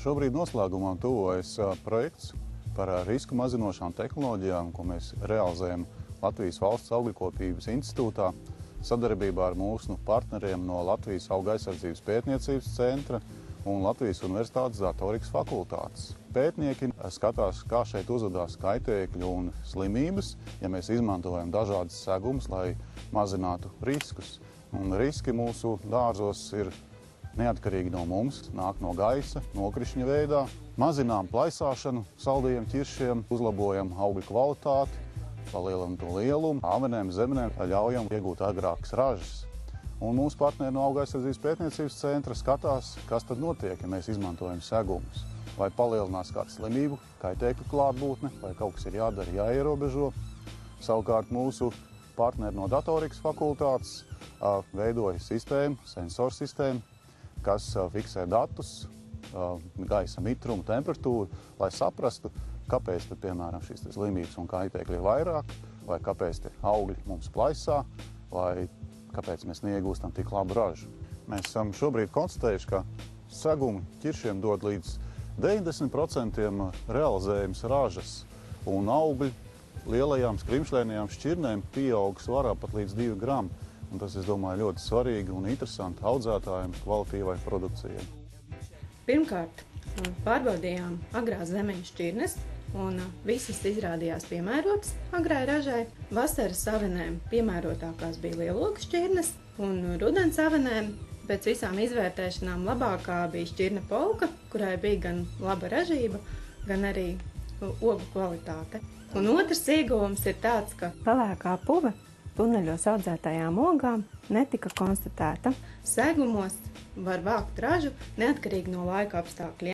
Šobrīd noslēgumā tuvojas projekts par risku mazinošām tehnoloģijām, ko mēs realizējam Latvijas Valsts augļkopības institūtā sadarbībā ar mūsu partneriem no Latvijas auga aizsardzības pētniecības centra un Latvijas Universitātes datorikas fakultātes. Pētnieki skatās, kā šeit uzvedās kaitēkļi un slimības, ja mēs izmantojam dažādas segumus, lai mazinātu riskus. Un riski mūsu dārzos ir neatkarīgi no mums, nāk no gaisa, nokrišņa veidā. Mazinām plaisāšanu saldajiem ķiršiem, uzlabojam augļu kvalitāti, palielinam to lielumu, āvenēm, zemenēm, ļaujam iegūt agrākas ražas. Un mūsu partneri no auga aizsardzības pētniecības centra skatās, kas tad notiek, ja mēs izmantojam segumus. Vai palielinās kādu slimību, kaitēkļu klātbūtne, vai kaut kas ir jādara, jāierobežo. Savukārt mūsu partneri no datorikas fakultātes veidoja sistēmu, sensoru sistēmu, kas fiksē datus, gaisa mitrumu, temperatūru, lai saprastu, kāpēc, piemēram, šīs slimības un kaitēkļi ir vairāk, vai kāpēc augļi mums plaisā, vai kāpēc mēs neiegūstam tik labu ražu. Mēs esam šobrīd konstatējuši, ka segumi ķiršiem dod līdz 90% realizējums ražas, un augļi lielajām skrimšļainajām šķirnēm pieaug svarā pat līdz 2 gramu. Un tas, es domāju, ļoti svarīgi un interesanti audzētājiem kvalitīvai produkcijai. Pirmkārt, pārbaudījām agrās zemeņu šķirnes, un visas izrādījās piemērotas agrai ražai. Vasaras avenēm piemērotākās bija lielogu šķirnes, un rudens avenēm pēc visām izvērtēšanām labākā bija šķirne polka, kurai bija gan laba ražība, gan arī ogu kvalitāte. Un otrs ieguvums ir tāds, ka pelēkā puve tuneļos audzētajām ogām netika konstatēta. Segumos var vākt ražu neatkarīgi no laika apstākļiem.